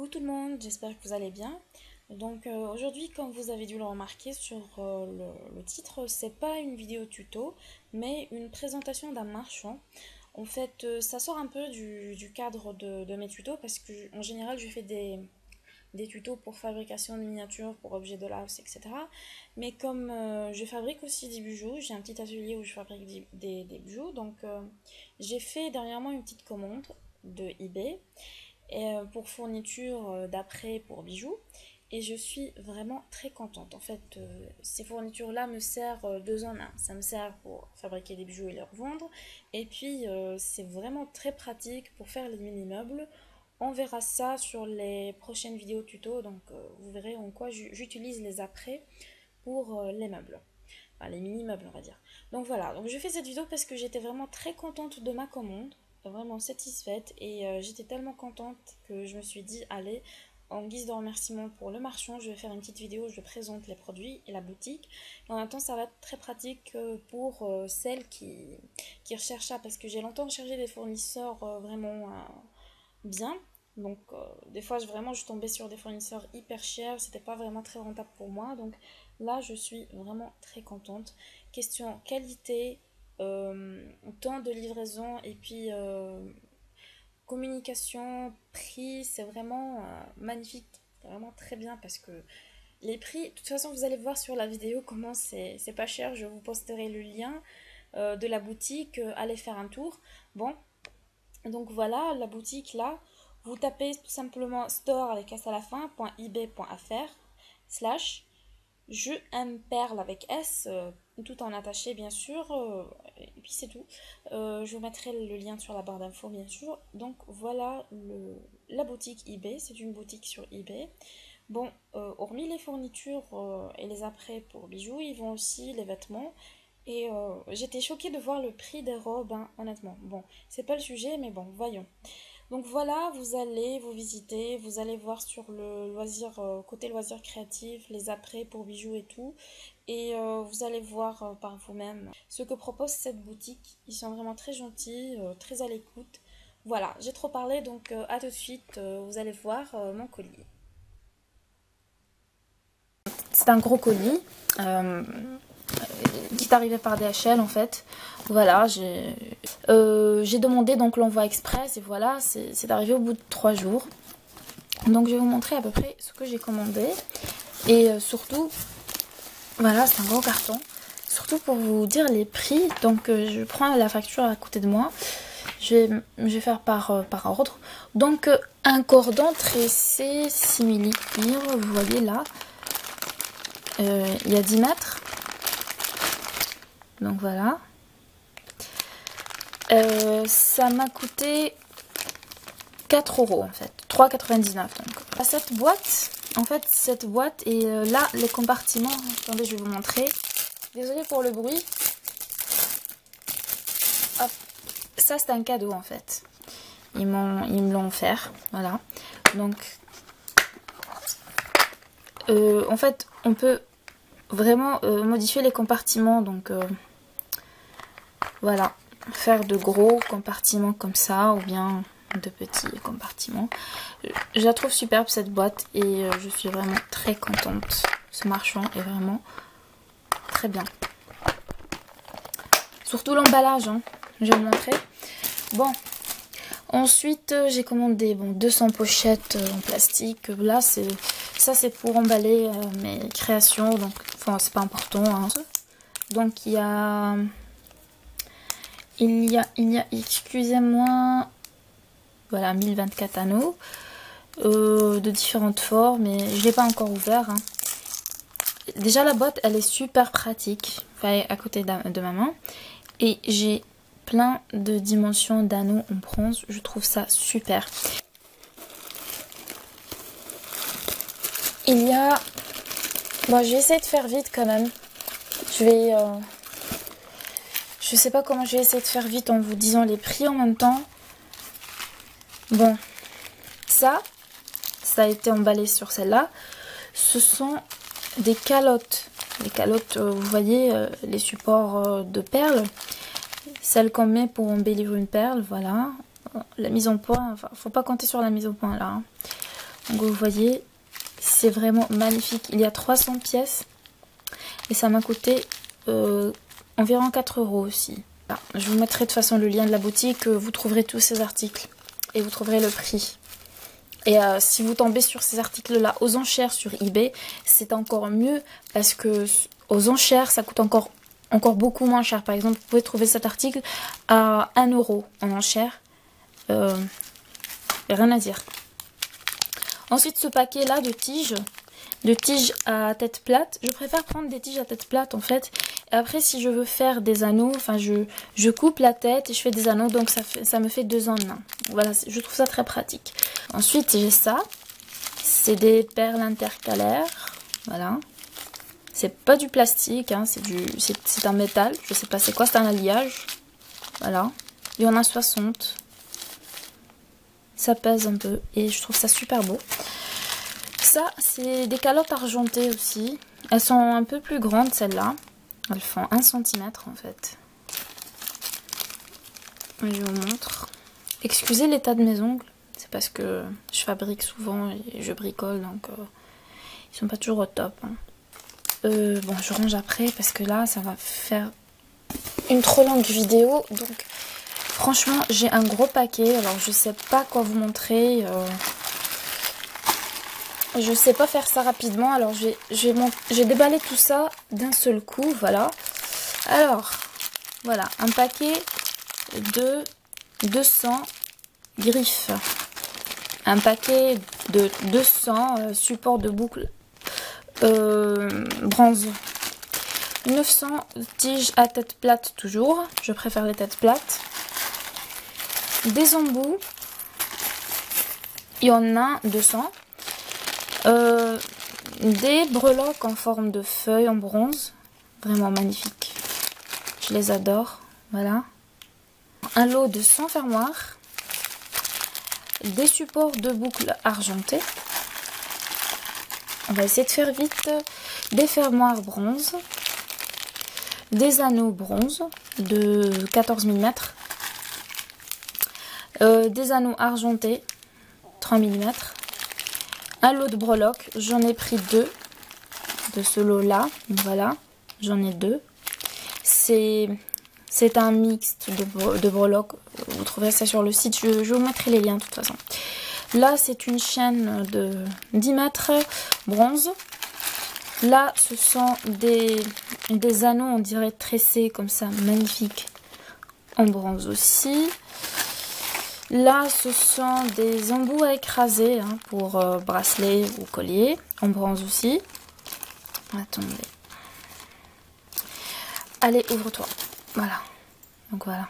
Coucou tout le monde, j'espère que vous allez bien. Aujourd'hui, comme vous avez dû le remarquer sur le titre, c'est pas une vidéo tuto, mais une présentation d'un marchand. En fait, ça sort un peu du cadre de mes tutos parce que en général, je fais des tutos pour fabrication de miniatures, pour objets de l'art, etc. Mais comme je fabrique aussi des bijoux, j'ai un petit atelier où je fabrique des bijoux, j'ai fait dernièrement une petite commande de eBay pour fourniture d'après pour bijoux. Et je suis vraiment très contente. En fait, ces fournitures-là me servent deux en un. Ça me sert pour fabriquer des bijoux et les revendre. Et puis, c'est vraiment très pratique pour faire les mini-meubles. On verra ça sur les prochaines vidéos tuto. Vous verrez en quoi j'utilise les apprêts pour les meubles. Enfin, les mini-meubles, on va dire. Donc voilà, je fais cette vidéo parce que j'étais vraiment très contente de ma commande, vraiment satisfaite, et j'étais tellement contente que je me suis dit, allez, en guise de remerciement pour le marchand, je vais faire une petite vidéo où je présente les produits et la boutique. Et en même temps, ça va être très pratique pour celles qui recherchent ça, parce que j'ai longtemps cherché des fournisseurs vraiment bien. Des fois, je tombais sur des fournisseurs hyper chers, c'était pas vraiment très rentable pour moi. Donc là, je suis vraiment très contente. Question qualité, temps de livraison et puis communication, prix, c'est vraiment magnifique. Vraiment très bien parce que les prix, de toute façon, vous allez voir sur la vidéo comment c'est pas cher. Je vous posterai le lien de la boutique. Allez faire un tour. Bon, donc voilà, la boutique là, vous tapez tout simplement store avec s à la fin, .ebay.fr slash je aime perle avec S, tout en attaché bien sûr, et puis c'est tout. Je vous mettrai le lien sur la barre d'infos bien sûr. Donc voilà la boutique eBay, c'est une boutique sur eBay. Bon, hormis les fournitures et les apprêts pour bijoux, ils vont aussi les vêtements. Et j'étais choquée de voir le prix des robes, hein, honnêtement. Bon, c'est pas le sujet, mais bon, voyons. Donc voilà, vous allez vous visiter, vous allez voir sur le loisir, côté loisir créatif, les apprêts pour bijoux et tout. Et vous allez voir par vous-même ce que propose cette boutique. Ils sont vraiment très gentils, très à l'écoute. Voilà, j'ai trop parlé, donc à tout de suite, vous allez voir mon colis. C'est un gros colis qui est arrivé par DHL en fait. Voilà, j'ai demandé donc l'envoi express et voilà, c'est arrivé au bout de 3 jours. Donc je vais vous montrer à peu près ce que j'ai commandé. Et surtout, voilà, c'est un gros carton. Surtout pour vous dire les prix. Donc je prends la facture à côté de moi. Je vais faire par ordre. Donc un cordon tressé simili-cuir, vous voyez là. Il y a 10 mètres. Donc voilà. Ça m'a coûté 4 € en fait. 3,99 €. Donc. Cette boîte, en fait, cette boîte et là, les compartiments. Attendez, je vais vous montrer. Désolée pour le bruit. Hop. Ça, c'est un cadeau en fait. Ils me l'ont offert. Voilà. Donc, en fait, on peut vraiment modifier les compartiments. Donc, voilà. Faire de gros compartiments comme ça ou bien de petits compartiments. Je la trouve superbe cette boîte et je suis vraiment très contente. Ce marchand est vraiment très bien. Surtout l'emballage, hein. Je vais vous montrer. Bon, ensuite j'ai commandé 200 pochettes en plastique. Là, ça c'est pour emballer mes créations, donc enfin c'est pas important, hein. Donc il y a, excusez-moi, voilà, 1024 anneaux de différentes formes, mais je l'ai pas encore ouvert, hein. Déjà la boîte elle est super pratique, enfin, à côté de ma main, et j'ai plein de dimensions d'anneaux en bronze, je trouve ça super. Il y a, bon, je vais essayer de faire vite quand même. Je sais pas comment je vais essayer de faire vite en vous disant les prix en même temps. Bon, ça a été emballé sur celle-là. Ce sont des calottes. Les calottes, vous voyez, les supports de perles. Celles qu'on met pour embellir une perle, voilà. La mise en point, enfin, faut pas compter sur la mise au point là, hein. Donc vous voyez, c'est vraiment magnifique. Il y a 300 pièces et ça m'a coûté environ 4 € aussi. Voilà. Je vous mettrai de toute façon le lien de la boutique, vous trouverez tous ces articles et vous trouverez le prix. Et si vous tombez sur ces articles-là aux enchères sur eBay, c'est encore mieux parce que aux enchères, ça coûte encore beaucoup moins cher. Par exemple, vous pouvez trouver cet article à 1 € en enchères. Rien à dire. Ensuite, ce paquet-là de tiges à tête plate, je préfère prendre des tiges à tête plate en fait. Et après, si je veux faire des anneaux, enfin je coupe la tête et je fais des anneaux, donc ça me fait 2 en 1. Voilà, je trouve ça très pratique. Ensuite, j'ai ça. C'est des perles intercalaires. Voilà. C'est pas du plastique, hein, c'est un métal. Je sais pas c'est quoi, c'est un alliage. Voilà. Il y en a 60. Ça pèse un peu et je trouve ça super beau. Ça, c'est des calottes argentées aussi. Elles sont un peu plus grandes, celles-là. Elles font 1 cm en fait. Je vous montre. Excusez l'état de mes ongles. C'est parce que je fabrique souvent et je bricole, donc ils sont pas toujours au top. Hein. Bon, je range après parce que là, ça va faire une trop longue vidéo. Donc, franchement, j'ai un gros paquet. Alors, je sais pas quoi vous montrer. Je sais pas faire ça rapidement. Alors, j'ai déballé tout ça d'un seul coup. Voilà. Alors, voilà. Un paquet de 200 griffes. Un paquet de 200 supports de boucle bronze. 900 tiges à tête plate toujours. Je préfère les têtes plates. Des embouts. Il y en a 200. Des breloques en forme de feuilles en bronze. Vraiment magnifiques. Je les adore. Voilà. Un lot de 100 fermoirs. Des supports de boucles argentées. On va essayer de faire vite. Des fermoirs bronze. Des anneaux bronze de 14 mm. Des anneaux argentés 3 mm. Un lot de breloques. J'en ai pris 2 de ce lot là. Voilà. J'en ai 2. C'est un mix de breloques. Vous trouverez ça sur le site. Je vous mettrai les liens de toute façon. Là, c'est une chaîne de 10 mètres bronze. Là, ce sont des anneaux, on dirait tressés comme ça, magnifiques, en bronze aussi. Là, ce sont des embouts à écraser hein, pour bracelets ou colliers, en bronze aussi. Attendez. Allez, ouvre-toi. Voilà. Donc voilà.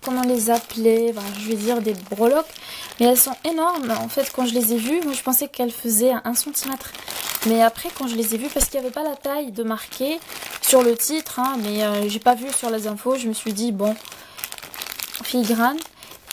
Comment les appeler? Voilà, je vais dire des breloques. Mais elles sont énormes. En fait, quand je les ai vues, moi je pensais qu'elles faisaient 1 cm. Mais après, quand je les ai vues, parce qu'il n'y avait pas la taille de marquer sur le titre, hein, mais j'ai pas vu sur les infos, je me suis dit, bon, filigrane.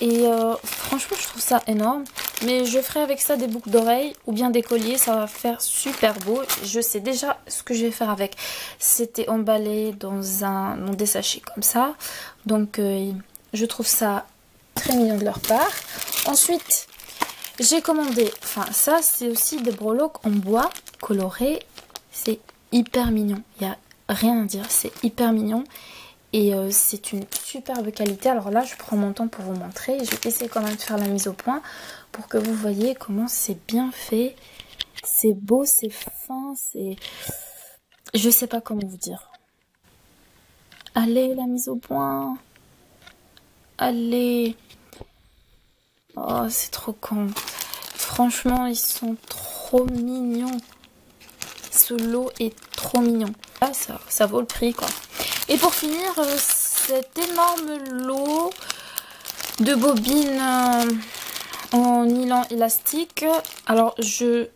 Et franchement, je trouve ça énorme. Mais je ferai avec ça des boucles d'oreilles ou bien des colliers, ça va faire super beau. Je sais déjà ce que je vais faire avec. C'était emballé dans des sachets comme ça. Donc, je trouve ça très mignon de leur part. Ensuite, j'ai commandé, enfin ça c'est aussi des breloques en bois colorés. C'est hyper mignon, il n'y a rien à dire, c'est hyper mignon. Et c'est une superbe qualité. Alors là, je prends mon temps pour vous montrer. Je vais essayer quand même de faire la mise au point pour que vous voyez comment c'est bien fait. C'est beau, c'est fin, c'est... Je sais pas comment vous dire. Allez, la mise au point. Allez. Oh, c'est trop con. Franchement, ils sont trop mignons. Ce lot est trop mignon. Là, ça vaut le prix, quoi. Et pour finir, cet énorme lot de bobines en nylon élastique. Alors, je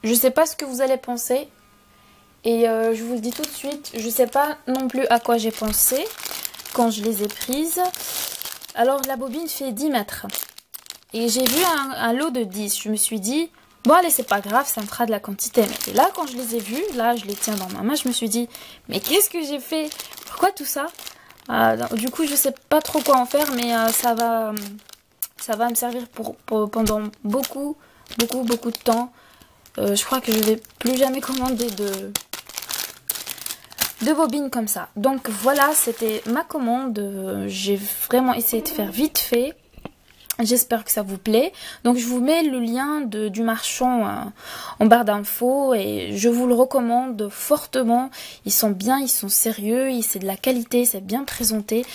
sais pas ce que vous allez penser. Et je vous le dis tout de suite, je sais pas non plus à quoi j'ai pensé quand je les ai prises. Alors, la bobine fait 10 mètres. Et j'ai vu un lot de 10. Je me suis dit, bon allez, c'est pas grave, ça me fera de la quantité. Mais là, quand je les ai vus, là, je les tiens dans ma main, je me suis dit, mais qu'est-ce que j'ai fait? Pourquoi tout ça? Du coup, je sais pas trop quoi en faire, mais ça va me servir pendant beaucoup beaucoup de temps. Je crois que je vais plus jamais commander de bobines comme ça. Donc voilà, c'était ma commande. J'ai vraiment essayé de faire vite fait. J'espère que ça vous plaît. Donc je vous mets le lien du marchand en barre d'infos et je vous le recommande fortement. Ils sont bien, ils sont sérieux, c'est de la qualité, c'est bien présenté.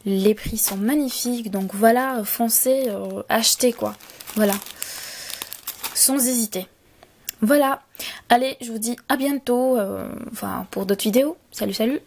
Les prix sont magnifiques. Donc voilà, foncez, achetez quoi. Voilà, sans hésiter. Voilà, allez, je vous dis à bientôt, enfin pour d'autres vidéos. Salut, salut!